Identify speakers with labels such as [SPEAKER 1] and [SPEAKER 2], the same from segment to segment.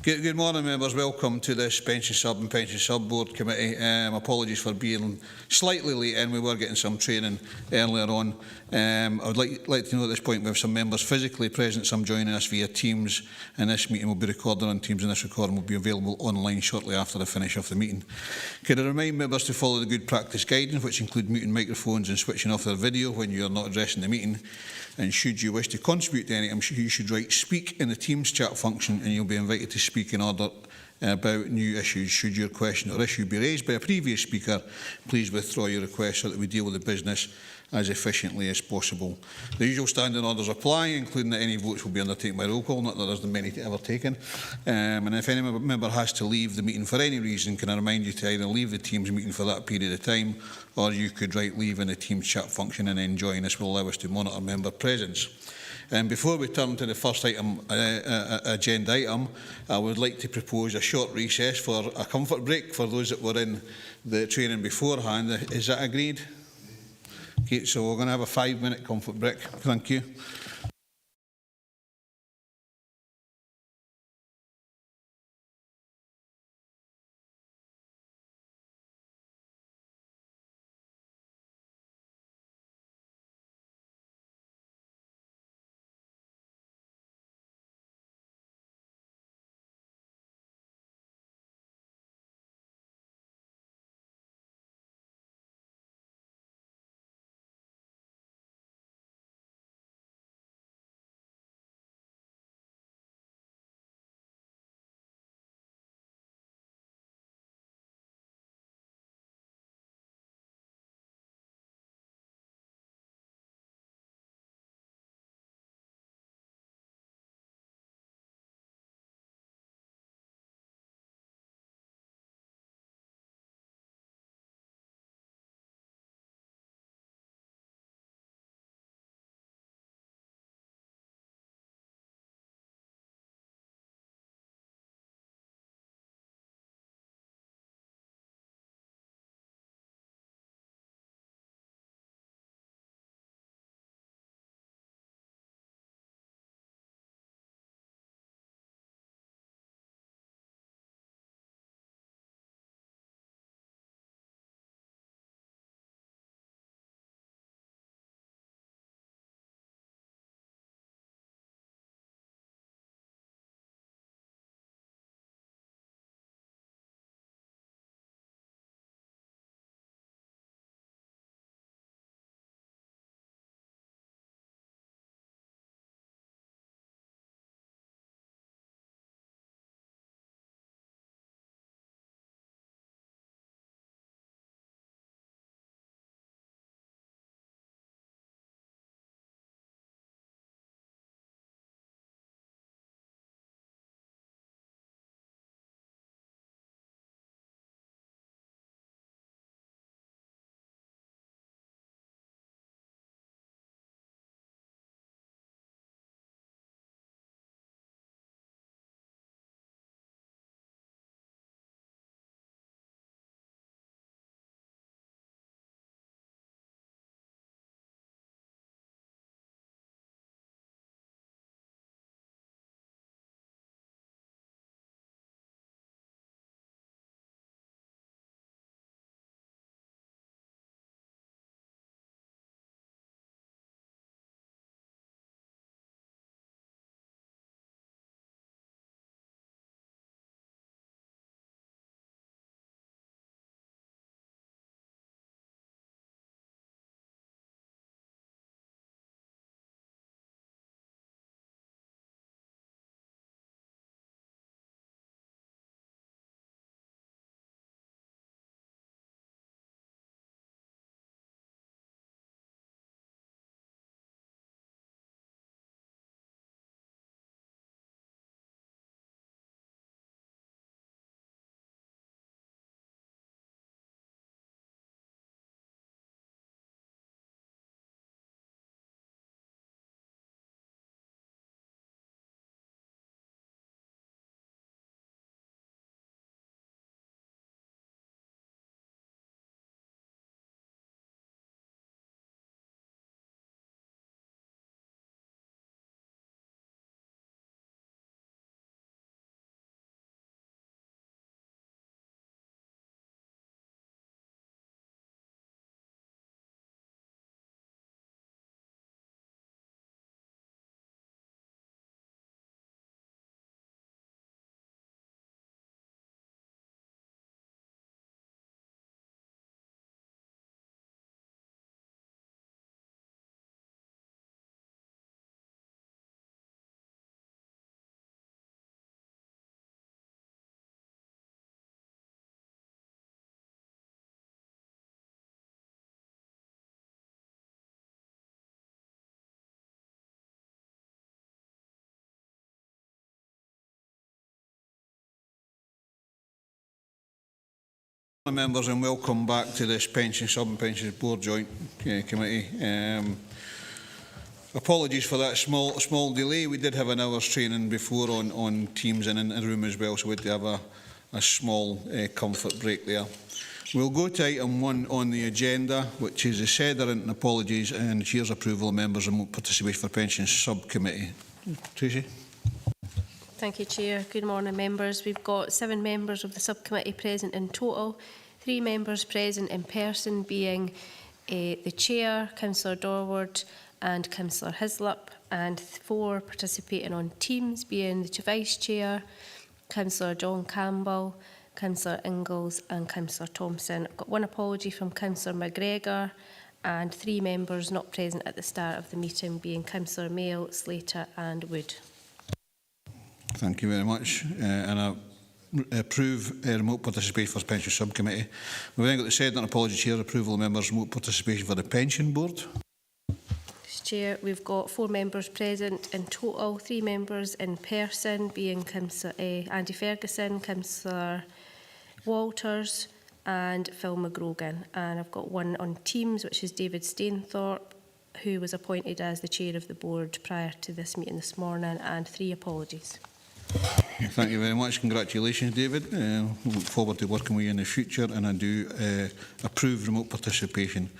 [SPEAKER 1] Good morning, members. Welcome to this Pension Sub and Pension Sub Board Committee. Apologies for being slightly late in. We were getting some training earlier on. I would like to know at this point we have some members physically present, some joining us via Teams, and this meeting will be recorded on Teams, and this recording will be available online shortly after the finish of the meeting. Could I remind members to follow the good practice guidance, which include muting microphones and switching off their video when you are not addressing the meeting. And should you wish to contribute to any, you should write "speak" in the Teams chat function, and you'll be invited to speak in order about new issues. Should your question or issue be raised by a previous speaker, please withdraw your request so that we deal with the business as efficiently as possible. The usual standing orders apply, including that any votes will be undertaken by roll call, not that there's many ever taken. And if any member has to leave the meeting for any reason, can I remind you to either leave the Teams meeting for that period of time, or you could write "leave" in the Teams chat function and then join. This will allow us to monitor member presence. Before we turn to the first agenda item, I would like to propose a short recess for a comfort break for those that were in the training beforehand. Is that agreed? Okay, so we're going to have a 5-minute comfort break. Thank you. Members, and welcome back to this Pension Sub and Pensions Board Joint Committee. Apologies for that small delay. We did have an hour's training before on Teams and in the room as well, so we had to have a small comfort break there. We'll go to item 1 on the agenda, which is the SEDA and apologies and the Chair's approval of members' remote participation for Pensions Subcommittee. Tracy?
[SPEAKER 2] Thank you, Chair. Good morning, members. We've got 7 members of the subcommittee present in total, 3 members present in person, being the Chair, Councillor Dorward and Councillor Hislop, and 4 participating on Teams, being the Vice Chair, Councillor John Campbell, Councillor Ingalls and Councillor Thompson. I've got 1 apology from Councillor McGregor and 3 members not present at the start of the meeting, being Councillor Mail, Slater and Wood.
[SPEAKER 1] Thank you very much. And I approve remote participation for the Pension Subcommittee. We've then got the SEDA and apology Chair approval of members' remote participation for the Pension Board.
[SPEAKER 2] Chair, we've got 4 members present in total, 3 members in person, being Councillor Andy Ferguson, Councillor Walters and Phil McGrogan. And I've got 1 on Teams, which is David Stainthorpe, who was appointed as the Chair of the Board prior to this meeting this morning, and 3 apologies.
[SPEAKER 1] Thank you very much. Congratulations, David. Look forward to working with you in the future, and I do approve remote participation.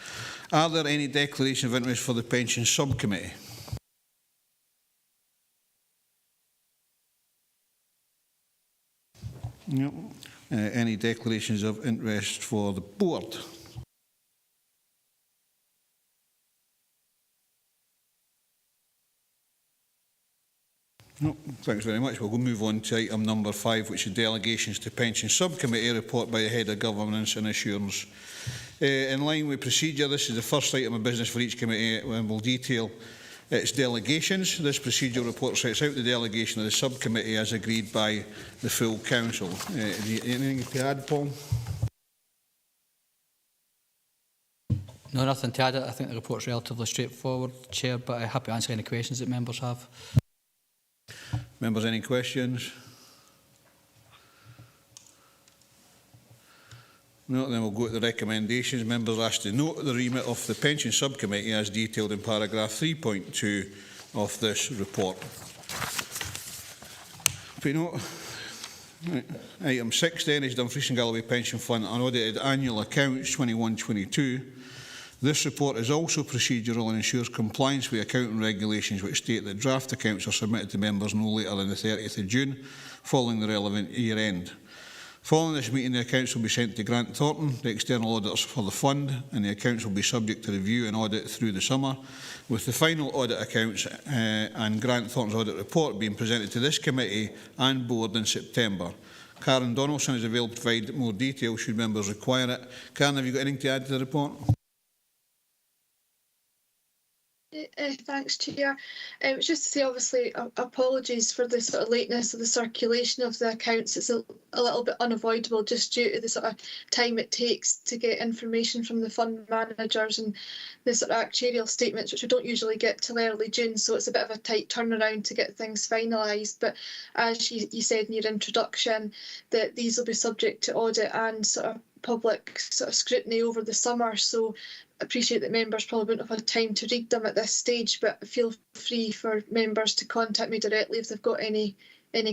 [SPEAKER 1] Are there any declarations of interest for the Pension Subcommittee? No. Any declarations of interest for the Board? No, thanks very much. We'll move on to item number 5, which is delegations to Pension Subcommittee, report by the Head of Governance and Assurance. In line with procedure, this is the first item of business for each committee and will detail its delegations. This procedural report sets out the delegation of the subcommittee as agreed by the full council. Anything to add, Paul?
[SPEAKER 3] No, nothing to add. I think the report's relatively straightforward, Chair, but I'm happy to answer any questions that members have.
[SPEAKER 1] Members, any questions? No, then we'll go to the recommendations. Members asked to note the remit of the Pension Subcommittee as detailed in paragraph 3.2 of this report. Right. Item 6 then is Dumfries and Galloway Pension Fund Unaudited Annual Accounts 21-22. This report is also procedural and ensures compliance with accounting regulations which state that draft accounts are submitted to members no later than the 30th of June, following the relevant year end. Following this meeting, the accounts will be sent to Grant Thornton, the external auditors for the fund, and the accounts will be subject to review and audit through the summer, with the final audit accounts and Grant Thornton's audit report being presented to this committee and board in September. Karen Donaldson is available to provide more detail should members require it. Karen, have you got anything to add to the report?
[SPEAKER 4] Thanks, Chair. Just to say, obviously, apologies for the sort of lateness of the circulation of the accounts. It's a little bit unavoidable just due to the sort of time it takes to get information from the fund managers and the sort of actuarial statements, which we don't usually get till early June. So it's a bit of a tight turnaround to get things finalised. But as you said in your introduction, that these will be subject to audit and sort of public sort of scrutiny over the summer. So appreciate that members probably wouldn't have had time to read them at this stage, but feel free for members to contact me directly if they've got any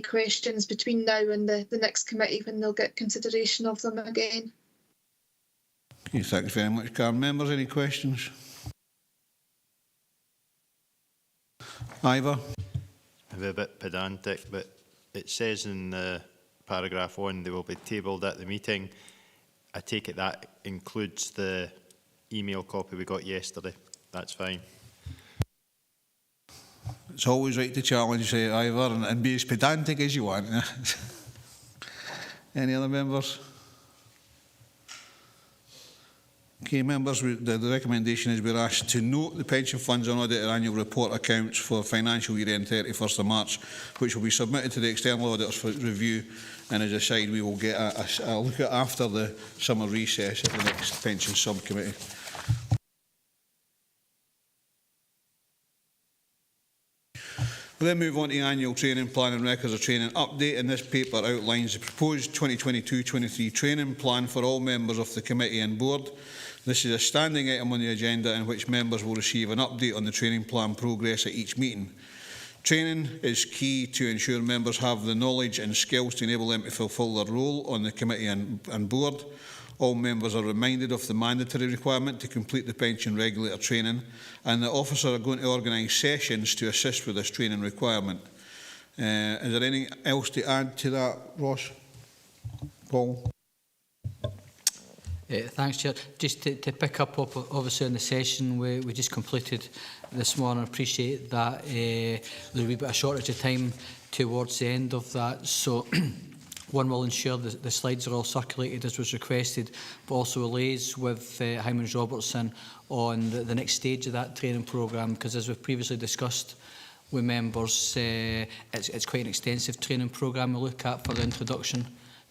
[SPEAKER 4] questions between now and the next committee when they'll get consideration of them again.
[SPEAKER 1] Okay, thanks very much, Karen. Members, any questions? Ivor?
[SPEAKER 5] I'm a bit pedantic, but it says in paragraph 1 they will be tabled at the meeting. I take it that includes the email copy we got yesterday. That's fine.
[SPEAKER 1] It's always right to challenge Ivor and be as pedantic as you want. Any other members? Okay, members, the recommendation is we're asked to note the pension funds unaudited annual report accounts for financial year end 31st of March, which will be submitted to the external auditors for review. And as I said, we will get a look at after the summer recess at the next pension subcommittee. We'll then move on to the annual training plan and records of training update, and this paper outlines the proposed 2022-23 training plan for all members of the committee and board. This is a standing item on the agenda in which members will receive an update on the training plan progress at each meeting. Training is key to ensure members have the knowledge and skills to enable them to fulfil their role on the committee and board. All members are reminded of the mandatory requirement to complete the pension regulator training, and the officer are going to organise sessions to assist with this training requirement. Is there anything else to add to that, Ross? Paul?
[SPEAKER 3] Thanks, Chair. Just to pick up, obviously, on the session we just completed this morning, I appreciate that there's a wee bit of shortage of time towards the end of that, so one will ensure the slides are all circulated as was requested, but also liaise with Hymans Robertson on the next stage of that training programme, because as we've previously discussed with members, it's quite an extensive training programme we look at for the introduction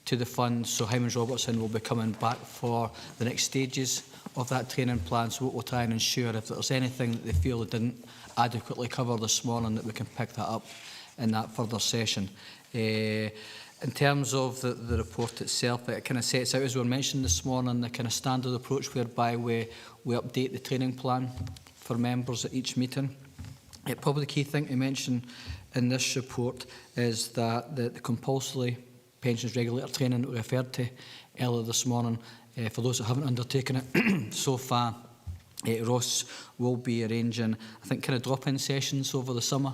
[SPEAKER 3] to the fund. So Hymans Robertson will be coming back for the next stages of that training plan. So we'll try and ensure if there's anything that they feel they didn't adequately cover this morning, that we can pick that up in that further session. In terms of the report itself, it kind of sets out, as we were mentioning this morning, the kind of standard approach whereby we update the training plan for members at each meeting. Probably the key thing to mention in this report is that the compulsory pensions regulator training that we referred to earlier this morning, for those that haven't undertaken it so far, Ross will be arranging, I think, kind of drop-in sessions over the summer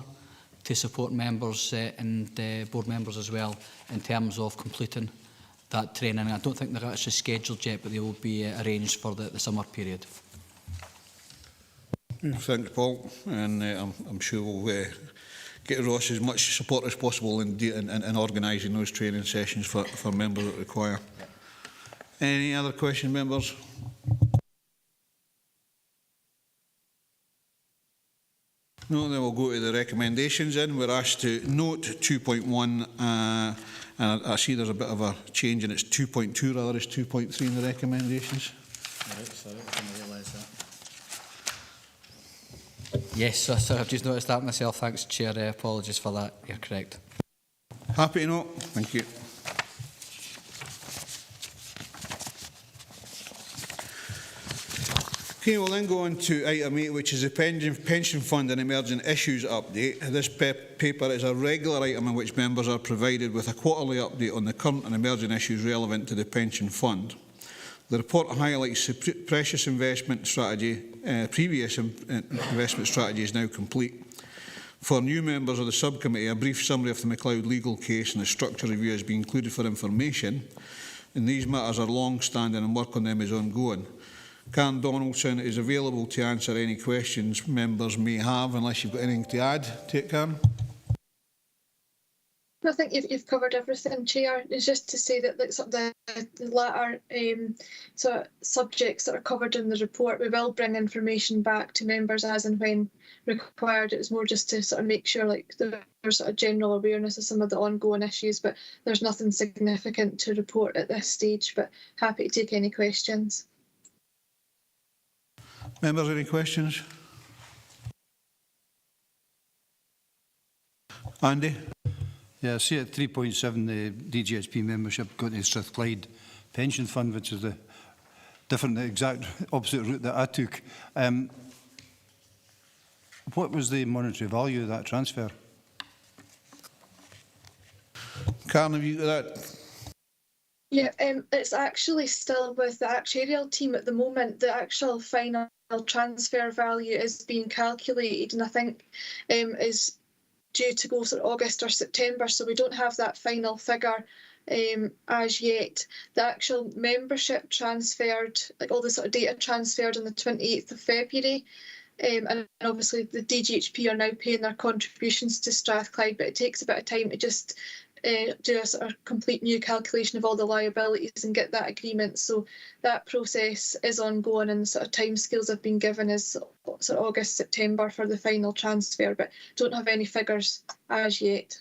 [SPEAKER 3] to support members and board members as well in terms of completing that training. I don't think they're actually scheduled yet, but they will be arranged for the summer period.
[SPEAKER 1] Thanks, Paul. And I'm sure we'll get Ross as much support as possible in organising those training sessions for members that require. Any other questions, members? No, then we'll go to the recommendations in. We're asked to note 2.1, and I see there's a bit of a change, and it's 2.2 rather, it's 2.3 in the recommendations.
[SPEAKER 3] Right, sorry, I didn't realise that. Yes, so I've just noticed that myself. Thanks, Chair. Apologies for that. You're correct.
[SPEAKER 1] Happy to note. Thank you. Okay, we'll then go on to item 8, which is the pension fund and emerging issues update. This paper is a regular item in which members are provided with a quarterly update on the current and emerging issues relevant to the pension fund. The report highlights the previous investment strategy is now complete. For new members of the subcommittee, a brief summary of the MacLeod legal case and the structure review has been included for information, and these matters are long-standing and work on them is ongoing. Karen Donaldson is available to answer any questions members may have, unless you've got anything to add to it, Karen.
[SPEAKER 4] I think you've covered everything, Chair. It's just to say that the latter sort of subjects that are covered in the report, we will bring information back to members as and when required. It was more just to sort of make sure there's sort of general awareness of some of the ongoing issues, but there's nothing significant to report at this stage, but happy to take any questions.
[SPEAKER 1] Members, any questions? Andy?
[SPEAKER 6] Yeah, I see at 3.7 the DGHP membership going to Strathclyde Pension Fund, which is the exact opposite route that I took. What was the monetary value of that transfer?
[SPEAKER 1] Karen, have you got that?
[SPEAKER 4] Yeah, it's actually still with the actuarial team at the moment. The actual final transfer value is being calculated, and I think is due to go sort of August or September, so we don't have that final figure as yet. The actual membership transferred, like all the sort of data transferred on the 28th of February, and obviously the DGHP are now paying their contributions to Strathclyde, but it takes a bit of time to just do a sort of complete new calculation of all the liabilities and get that agreement. So that process is ongoing, and the sort of timescales have been given as sort of August, September for the final transfer, but don't have any figures as yet.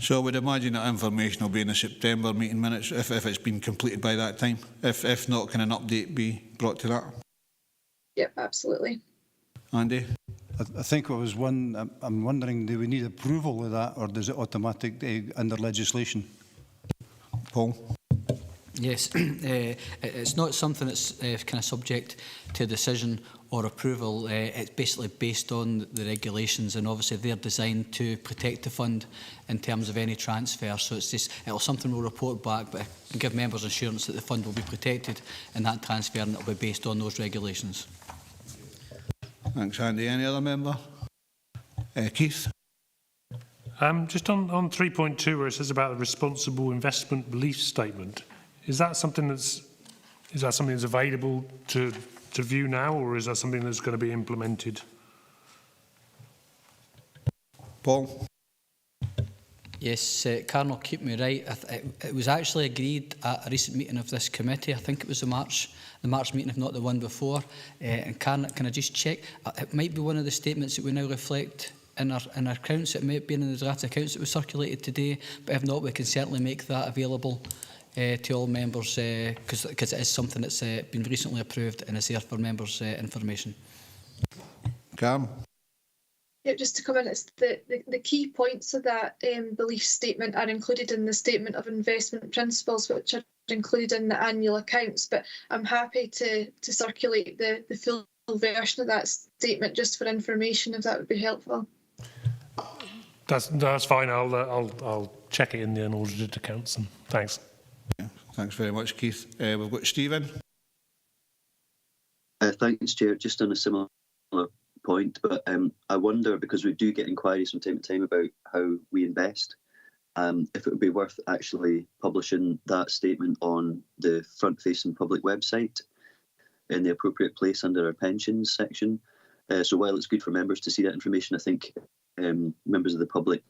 [SPEAKER 1] So I would imagine that information will be in the September meeting minutes if it's been completed by that time. If not, can an update be brought to that?
[SPEAKER 4] Yep, absolutely.
[SPEAKER 1] Andy?
[SPEAKER 6] I think it was one, I'm wondering, do we need approval of that, or does it automatic under legislation?
[SPEAKER 1] Paul?
[SPEAKER 3] Yes, it's not something that's kind of subject to decision or approval. It's basically based on the regulations, and obviously they're designed to protect the fund in terms of any transfer. So it's just, it'll something we'll report back, but I can give members assurance that the fund will be protected in that transfer, and it'll be based on those regulations.
[SPEAKER 1] Thanks, Andy. Any other member? Keith?
[SPEAKER 7] Just on 3.2, where it says about the responsible investment belief statement, is that something that's available to view now, or is that something that's going to be implemented?
[SPEAKER 1] Paul?
[SPEAKER 3] Yes, Karen will keep me right. It was actually agreed at a recent meeting of this committee. I think it was the March meeting, if not the one before. And Karen, can I just check? It might be one of the statements that we now reflect in our accounts. It may have been in the draft accounts that was circulated today, but if not, we can certainly make that available to all members, because it is something that's been recently approved and is there for members' information.
[SPEAKER 1] Karen?
[SPEAKER 4] Yeah, just to come in, it's the key points of that belief statement are included in the Statement of Investment Principles, which are included in the annual accounts, but I'm happy to circulate the full version of that statement just for information, if that would be helpful.
[SPEAKER 7] That's fine. I'll check it in the unaudited accounts. And thanks.
[SPEAKER 1] Yeah, thanks very much, Keith. We've got Stephen.
[SPEAKER 8] Thanks, Chair. Just on a similar point, but I wonder, because we do get inquiries from time to time about how we invest, if it would be worth actually publishing that statement on the front-facing public website in the appropriate place under our pensions section. So while it's good for members to see that information, I think members of the public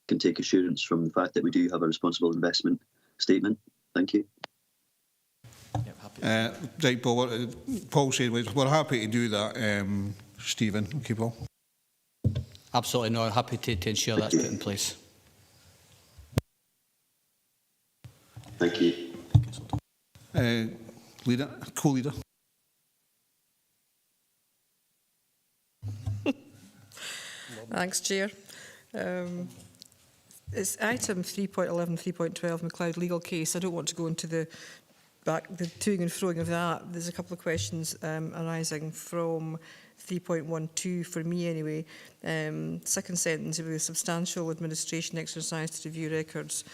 [SPEAKER 8] can take assurance from the fact that we do have a responsible investment statement. Thank you.
[SPEAKER 1] Right, Paul, what Paul said was we're happy to do that. Stephen, okay, Paul?
[SPEAKER 3] Absolutely no, happy to ensure that's put in place.
[SPEAKER 8] Thank you.
[SPEAKER 1] Leader, co-leader.
[SPEAKER 9] Thanks, Chair. It's item 3.11, 3.12, McLeod legal case. I don't want to go into the toing and froing of that. There's a couple of questions arising from 3.12 for me anyway. Second sentence, with substantial administration exercise to review records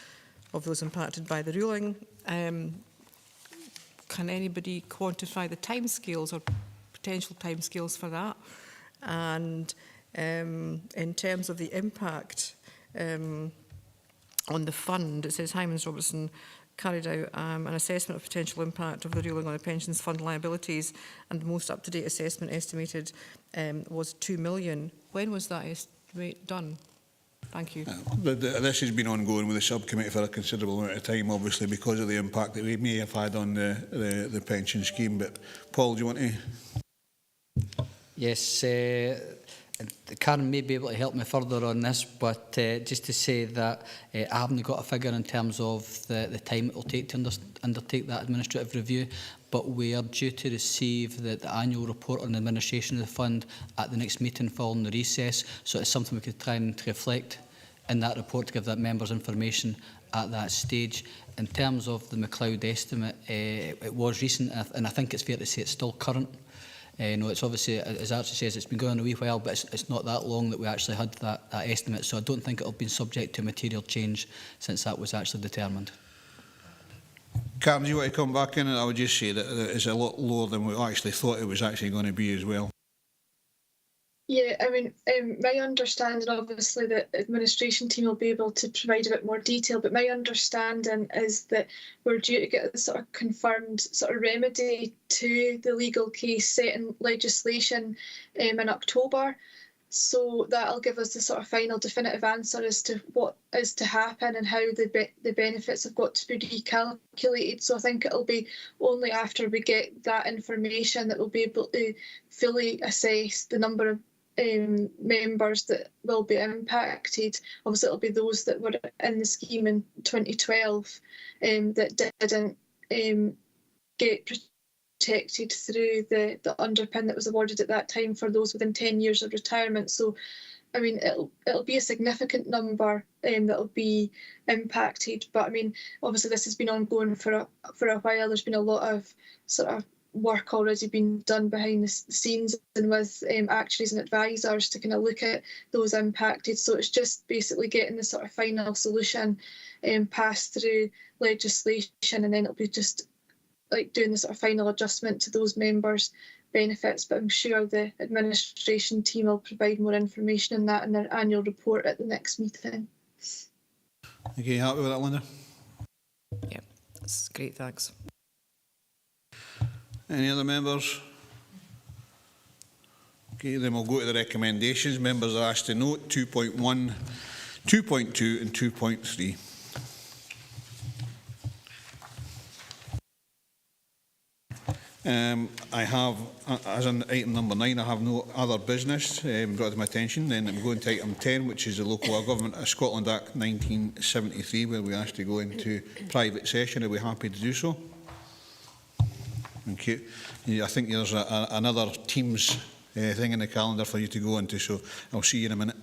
[SPEAKER 9] of those impacted by the ruling. Can anybody quantify the timescales or potential timescales for that? And in terms of the impact on the fund, it says Hymans Robertson carried out an assessment of potential impact of the ruling on the pensions fund liabilities, and the most up-to-date assessment estimated was 2 million. When was that estimate done? Thank you.
[SPEAKER 1] This has been ongoing with the subcommittee for a considerable amount of time, obviously, because of the impact that we may have had on the pension scheme. But Paul, do you want to?
[SPEAKER 3] Yes, Karen may be able to help me further on this, but just to say that I haven't got a figure in terms of the time it will take to undertake that administrative review, but we are due to receive the annual report on the administration of the fund at the next meeting following the recess, so it's something we could try and reflect in that report to give that members information at that stage. In terms of the McLeod estimate, it was recent, and I think it's fair to say it's still current. No, it's obviously, as Archie says, it's been going on a wee while, but it's not that long that we actually had that estimate, so I don't think it'll be subject to material change since that was actually determined.
[SPEAKER 1] Karen, do you want to come back in? And I would just say that it's a lot lower than we actually thought it was actually going to be as well.
[SPEAKER 4] Yeah, I mean, my understanding, obviously, the administration team will be able to provide a bit more detail, but my understanding is that we're due to get a sort of confirmed sort of remedy to the legal case set in legislation in October. So that'll give us the sort of final definitive answer as to what is to happen and how the benefits have got to be recalculated. So I think it'll be only after we get that information that we'll be able to fully assess the number of members that will be impacted. Obviously, it'll be those that were in the scheme in 2012 that didn't get protected through the underpin that was awarded at that time for those within 10 years of retirement. So, I mean, it'll be a significant number that'll be impacted. But I mean, obviously this has been ongoing for a while. There's been a lot of sort of work already been done behind the scenes and with actuaries and advisors to kind of look at those impacted. So it's just basically getting the sort of final solution passed through legislation, and then it'll be just like doing the sort of final adjustment to those members' benefits. But I'm sure the administration team will provide more information on that in their annual report at the next meeting.
[SPEAKER 1] Okay, happy with that, Linda?
[SPEAKER 9] Yeah, that's great, thanks.
[SPEAKER 1] Any other members? Okay, then we'll go to the recommendations. Members are asked to note 2.1, 2.2 and 2.3. I have, as on item number 9, I have no other business brought to my attention. Then I'm going to item 10, which is the Local Government of Scotland Act 1973, where we asked to go into private session. Are we happy to do so? Thank you. I think there's another Teams thing in the calendar for you to go into, so I'll see you in a minute.